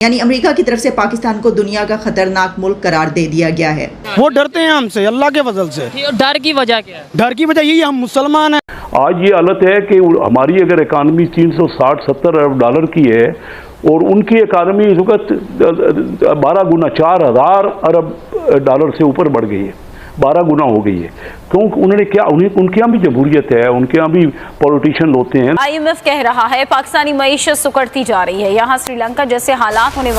यानी अमेरिका की तरफ से पाकिस्तान को दुनिया का खतरनाक मुल्क करार दे दिया गया है। वो डरते हैं हमसे अल्लाह के फजल से। डर की वजह क्या है? डर की वजह यही हम मुसलमान हैं। आज ये हालत है कि हमारी अगर इकानमी 360-70 अरब डॉलर की है और उनकी इकानमी इस वक्त 12 गुना 4000 अरब डॉलर से ऊपर बढ़ गई है, 12 गुना हो गई है। क्योंकि उन्होंने क्या उनके यहाँ भी जमहूरियत है, उनके यहाँ भी पॉलिटिशियन होते हैं। IMF कह रहा है पाकिस्तानी मईशत सुकड़ती जा रही है। यहाँ श्रीलंका जैसे हालात होने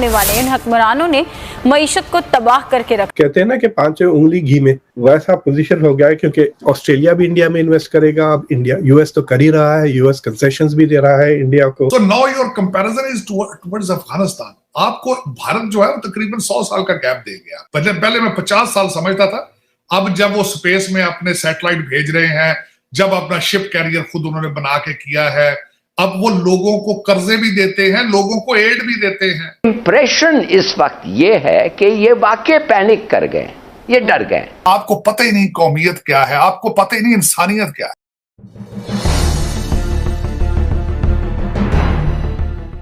वाले इन हुक्मरानों ने मईशत को तबाह करके रखा। कहते हैं ना कि 5 उंगली घी में, वैसा पोजीशन हो गया है क्योंकि ऑस्ट्रेलिया भी इंडिया में इन्वेस्ट करेगा। अब इंडिया US तो कर ही रहा है, US कंसेशंस भी दे रहा है इंडिया को। So now your comparison is towards Afghanistan. आपको भारत जो है वो तकरीबन 100 साल का गैप दे गया। पहले मैं 50 साल समझता था। अब जब वो स्पेस में अपने सैटेलाइट भेज रहे हैं, जब अपना शिप कैरियर खुद उन्होंने बना के किया है, अब वो लोगों को कर्जे भी देते हैं, लोगों को एड भी देते हैं। इंप्रेशन इस वक्त ये है कि ये वाकई पैनिक कर गए, ये डर गए। आपको पता ही नहीं कौमियत क्या है, आपको पता ही नहीं इंसानियत क्या है।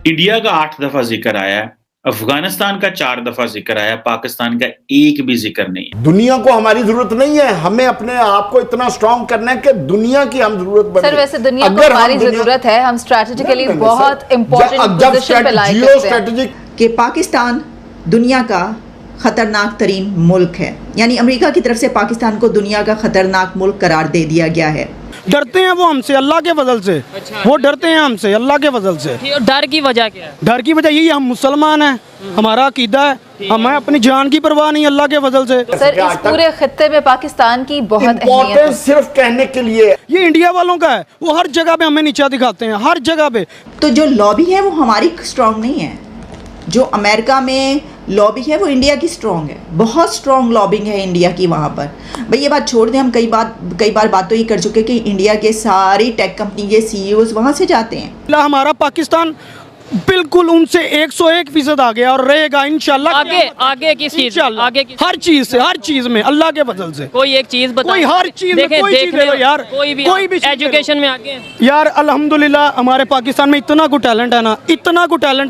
इंडिया का 8 दफा जिक्र आया है, अफगानिस्तान का 4 दफा जिक्र आया, पाकिस्तान का एक भी जिक्र नहीं है। दुनिया को हमारी जरूरत नहीं है, हमें अपने आप को इतना स्ट्रांग करना है कि दुनिया की हम जरूरत बने। सर वैसे दुनिया को हमारी जरूरत है, हम स्ट्रेटेजिकली बहुत इंपॉर्टेंट पोजीशन पे लाए हैं कि पाकिस्तान दुनिया का खतरनाक तरीन मुल्क है। यानी अमेरिका की तरफ से पाकिस्तान को दुनिया का खतरनाक मुल्क करार दे दिया गया है। डरते हैं वो हमसे अल्लाह के फजल से। वो डरते हैं हमसे अल्लाह के फजल से। डर की वजह क्या है? डर की वजह यही हम मुसलमान हैं, हमारा अकीदा है, हमें अपनी जान की परवाह नहीं अल्लाह के फजल से। सर इस पूरे खित्ते में पाकिस्तान की बहुत अहमियत है। सिर्फ कहने के लिए ये इंडिया वालों का है, वो हर जगह पे हमें नीचा दिखाते हैं, हर जगह पे। तो जो लॉबी है वो हमारी स्ट्रांग नहीं है, जो अमेरिका में लॉबी है वो इंडिया की स्ट्रांग है। बहुत स्ट्रांग लॉबिंग है इंडिया की वहाँ पर। भाई ये बात छोड़ दें, हम कई बार बात तो ये कर चुके कि इंडिया के सारी टेक कंपनी के CEOs वहाँ से जाते हैं। हमारा पाकिस्तान बिल्कुल उनसे 101% आ गया और रहेगा इंशाल्लाह। आगे किस चीज? आगे हर चीज में अल्लाह के फजल से। कोई एक चीज बताओ। कोई हर चीज में कोई चीज ले लो यार, कोई भी एजुकेशन में आगे यार। अल्हम्दुलिल्लाह हमारे पाकिस्तान में इतना कुछ टैलेंट है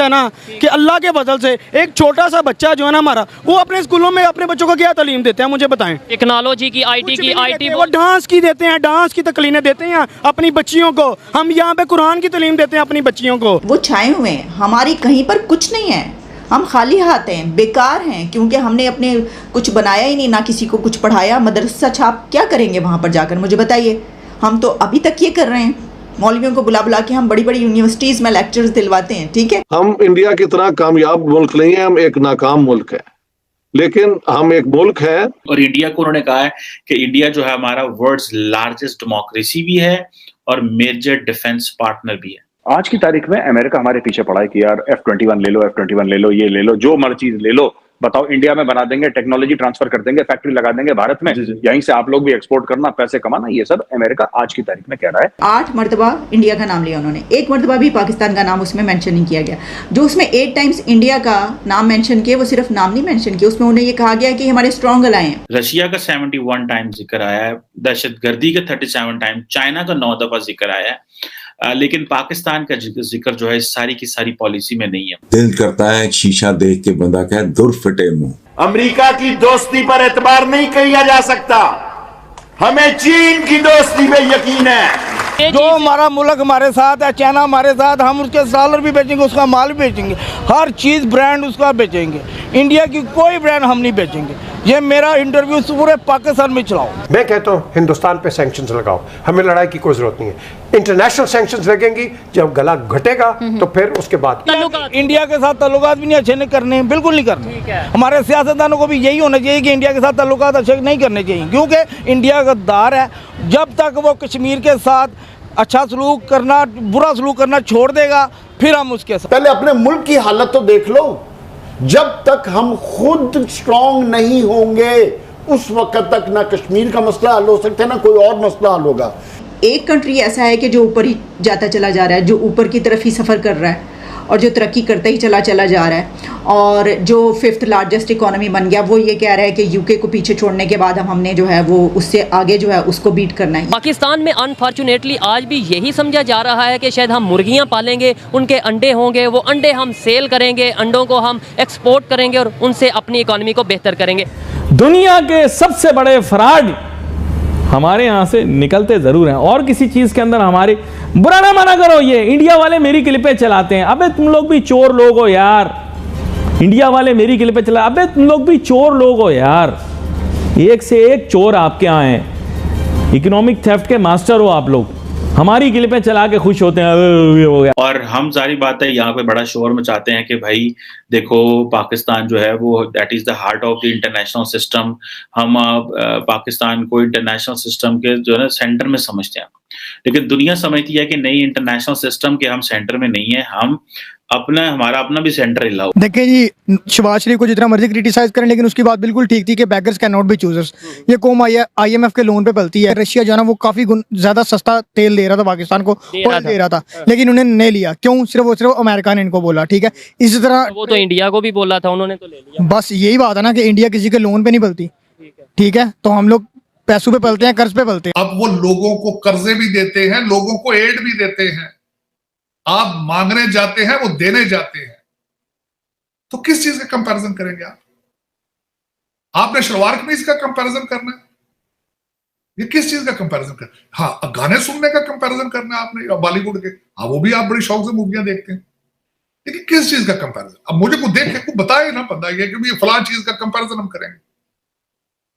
ना, कि अल्लाह के फजल से एक छोटा सा बच्चा जो है ना हमारा, वो अपने स्कूलों में अपने बच्चों को क्या तालीम देते हैं मुझे बताएं? टेक्नोलॉजी की, IT वो डांस की देते हैं, डांस की तकलीनें देते हैं अपनी बच्चियों को। हम यहाँ पे कुरान की तालीम देते हैं अपनी बच्चियों को। वो छाए हुए, हमारी कहीं पर कुछ नहीं है, हम खाली हाथ हैं, बेकार हैं, क्योंकि हमने अपने कुछ बनाया ही नहीं, ना किसी को कुछ पढ़ाया। मदरसा छाप क्या करेंगे वहाँ पर जाकर, मुझे बताइए। हम तो अभी तक ये कर रहे हैं, मौलवियों को बुला के हम बड़ी यूनिवर्सिटीज में लेक्चर्स दिलवाते हैं। ठीक है, हम इंडिया की तरह कामयाब मुल्क नहीं है, हम एक नाकाम मुल्क है, लेकिन हम एक मुल्क है। और इंडिया को उन्होंने कहा है कि इंडिया जो है हमारा वर्ल्ड्स लार्जेस्ट डेमोक्रेसी भी है और मेजर डिफेंस पार्टनर भी है। आज की तारीख में अमेरिका हमारे पीछे पड़ा है कि यार F-21 ले लो, F-21 ले लो, ये ले लो, जो मर्जी ले लो, बताओ इंडिया में बना देंगे, टेक्नोलॉजी ट्रांसफर कर देंगे, फैक्ट्री लगा देंगे भारत में, यहीं से आप लोग भी एक्सपोर्ट करना, पैसे कमाना। ये सब अमेरिका आज की तारीख में कह रहा है। 8 मरतबा इंडिया का नाम लिया उन्होंने, 1 मरतबा भी पाकिस्तान का नाम उसमें मेंशन नहीं किया गया। जो उसमें 8 टाइम्स इंडिया का नाम मेंशन किया, वो सिर्फ नाम नहीं मेंशन किया, उसमें उन्हें ये कहा गया कि हमारे स्ट्रॉन्ग अलाय हैं। रशिया का 71 टाइम जिक्र आया है, दहशतगर्दी का 37 टाइम, चाइना का 9 दफा जिक्र आया है, लेकिन पाकिस्तान का जिक्र जो है सारी की सारी पॉलिसी में नहीं है। दिल करता है शीशा देख के बंदा कहे दूर फिटे मुंह। अमेरिका की दोस्ती पर एतबार नहीं किया जा सकता, हमें चीन की दोस्ती पे यकीन है। जो हमारा मुल्क हमारे साथ है, चाइना हमारे साथ, हम उसके डॉलर भी बेचेंगे, उसका माल भी बेचेंगे, हर चीज ब्रांड उसका बेचेंगे। इंडिया की कोई ब्रांड हम नहीं बेचेंगे। ये मेरा इंटरव्यू पूरे पाकिस्तान में चलाओ। मैं कहता हूँ हिंदुस्तान पे सैंक्शंस लगाओ, हमें लड़ाई की कोई जरूरत नहीं है। इंटरनेशनल सैंक्शंस लगेंगी, जब गला घटेगा तो फिर उसके बाद इंडिया के साथ ताल्लुकात भी नहीं अच्छे नहीं करने, बिल्कुल नहीं करने। हमारे सियासतदानों को भी यही होना चाहिए कि इंडिया के साथ ताल्लुकात अच्छे नहीं करने चाहिए, क्योंकि इंडिया गद्दार है। जब तक वो कश्मीर के साथ अच्छा सलूक करना, बुरा सलूक करना छोड़ देगा, फिर हम उसके साथ। पहले अपने मुल्क की हालत तो देख लो। जब तक हम खुद स्ट्रांग नहीं होंगे, उस वक्त तक ना कश्मीर का मसला हल हो सकता है, ना कोई और मसला हल होगा। एक कंट्री ऐसा है कि जो ऊपर ही जाता चला जा रहा है, जो ऊपर की तरफ ही सफ़र कर रहा है और जो तरक्की करता ही चला जा रहा है। और जो 5th लार्जेस्ट इकोनॉमी बन गया वो ये कह रहा है कि यूके को पीछे छोड़ने के बाद हमने जो है वो उससे आगे जो है उसको बीट करना है। पाकिस्तान में अनफॉर्चुनेटली आज भी यही समझा जा रहा है कि शायद हम मुर्गियां पालेंगे, उनके अंडे होंगे, वो अंडे हम सेल करेंगे, अंडों को हम एक्सपोर्ट करेंगे और उनसे अपनी इकोनॉमी को बेहतर करेंगे। दुनिया के सबसे बड़े फ्रॉड हमारे यहाँ से निकलते जरूर हैं, और किसी चीज के अंदर हमारी बुरा ना माना करो। ये इंडिया वाले मेरी क्लिपें चलाते हैं, अबे तुम लोग भी चोर लोग हो यार। इंडिया वाले मेरी क्लिपें चला, अबे तुम लोग भी चोर लोग हो यार। एक से एक चोर आपके यहाँ हैं, इकोनॉमिक थेफ्ट के मास्टर हो आप लोग। हमारी क्लिपें चला के खुश होते हैं, ये हो गया। और हम सारी बात है यहाँ पे बड़ा शोर मचाते हैं कि भाई देखो पाकिस्तान जो है वो that is the heart of the international system. हम पाकिस्तान को इंटरनेशनल सिस्टम के जो है ना सेंटर में समझते हैं, लेकिन दुनिया समझती है कि नहीं, इंटरनेशनल सिस्टम के हम सेंटर में नहीं है, हम हमारा अपना भी सेंटर हिला हो। देखिए जी, शहबाज शरीफ को जितना मर्जी क्रिटिसाइज करें, लेकिन उसकी बात बिल्कुल ठीक थी कि beggars can not be choosers. ये कौम IMF के लोन पे पलती है। रशिया जो है ना वो काफी ज्यादा सस्ता तेल दे रहा था पाकिस्तान को, दे रहा था, लेकिन उन्हें नहीं लिया। क्यों? सिर्फ अमेरिका ने इनको बोला, ठीक है। इसी तरह वो तो इंडिया को भी बोला था, उन्होंने तो ले लिया। बस यही बात है ना कि इंडिया किसी के लोन पे नहीं पलती, ठीक है। तो हम लोग पैसों पे पलते हैं, कर्ज पे पलते हैं। अब वो लोगों को कर्जे भी देते हैं, लोगों को एड भी देते हैं। आप मांगने जाते हैं, वो देने जाते हैं, तो किस चीज का कंपैरिजन करेंगे आप? आपने शलवार कमीज का कंपैरिजन करना है? ये किस चीज का कंपैरिजन करना? हाँ, गाने सुनने का कंपैरिजन करना है आपने, बॉलीवुड के। हाँ, वो भी आप बड़ी शौक से मूवियां देखते हैं, लेकिन किस चीज का कंपैरिजन? अब मुझे को देख के बताए ना बंदा ये कि ये फलां चीज का कंपैरिजन हम करेंगे।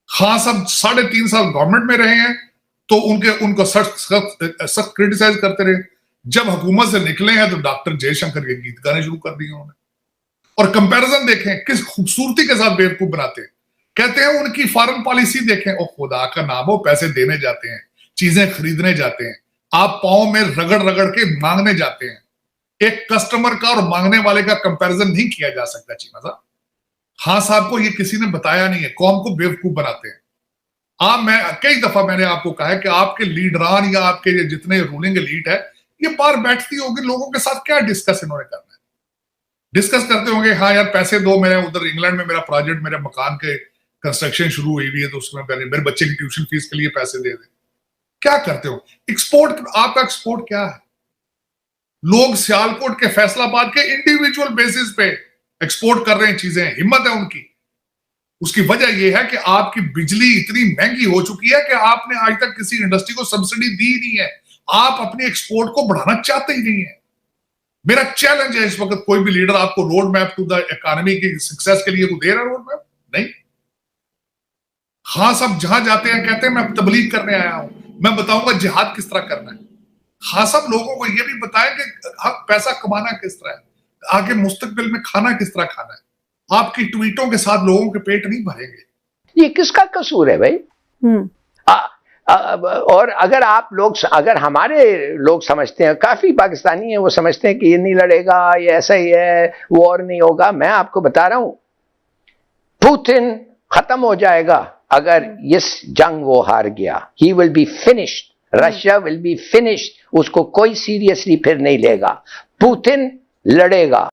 हाँ, सब 3.5 साल गवर्नमेंट में रहे हैं तो उनको सख्त क्रिटिसाइज करते रहे। जब हुकूमत से निकले हैं तो डॉक्टर जयशंकर के गीत गाने शुरू कर दिए उन्होंने। और कंपैरिजन देखें किस खूबसूरती के साथ बेवकूफ बनाते हैं। कहते हैं उनकी फॉरेन पॉलिसी देखें, ओ खुदा का नाम हो, पैसे देने जाते हैं, चीजें खरीदने जाते हैं, आप पांव में रगड़ रगड़ के मांगने जाते हैं। एक कस्टमर का और मांगने वाले का कंपैरिजन नहीं किया जा सकता चीमा साहब। हाँ साहब को ये किसी ने बताया नहीं है, कौम को बेवकूफ बनाते हैं। मैं कई दफा मैंने आपको कहा है कि आपके लीडरान या आपके जितने रूलिंग एलीट है, ये बाहर बैठती होगी, लोगों के साथ क्या डिस्कस इन्होंने करना है? डिस्कस करते होंगे, हाँ यार पैसे दो, मेरे उधर इंग्लैंड में मेरा प्रोजेक्ट, मेरे मकान के कंस्ट्रक्शन शुरू हुई हुई है, तो उसमें पहले मेरे बच्चे की ट्यूशन फीस के लिए पैसे दे दे। क्या करते हो? एक्सपोर्ट, आपका एक्सपोर्ट क्या है? लोग सियालकोट के फैसलाबाद के इंडिविजुअल बेसिस पे एक्सपोर्ट कर रहे हैं चीजें, हिम्मत है उनकी। उसकी वजह यह है कि आपकी बिजली इतनी महंगी हो चुकी है कि आपने आज तक किसी इंडस्ट्री को सब्सिडी दी नहीं है। आप अपने एक्सपोर्ट को बढ़ाना चाहते ही नहीं है। मेरा चैलेंज है इस वक्त, कोई भी लीडर आपको road map to the economy की सक्सेस के लिए वो दे रहा है रोड मैप? नहीं। हाँ, सब जहां जाते हैं कहते हैं मैं तबलीग करने आया हूं, मैं बताऊंगा जिहाद किस तरह करना है। हाँ, सब लोगों को यह भी बताएं कि पैसा कमाना किस तरह है, आगे मुस्तकबिल में खाना किस तरह खाना है। आपकी ट्वीटों के साथ लोगों के पेट नहीं भरेंगे। ये किसका कसूर है भाई? और अगर हमारे लोग समझते हैं, काफी पाकिस्तानी हैं, वो समझते हैं कि ये नहीं लड़ेगा, ये ऐसा ही है, वॉर नहीं होगा। मैं आपको बता रहा हूं, पुतिन खत्म हो जाएगा अगर इस जंग वो हार गया। He will be finished, Russia will be finished. उसको कोई सीरियसली फिर नहीं लेगा। पुतिन लड़ेगा।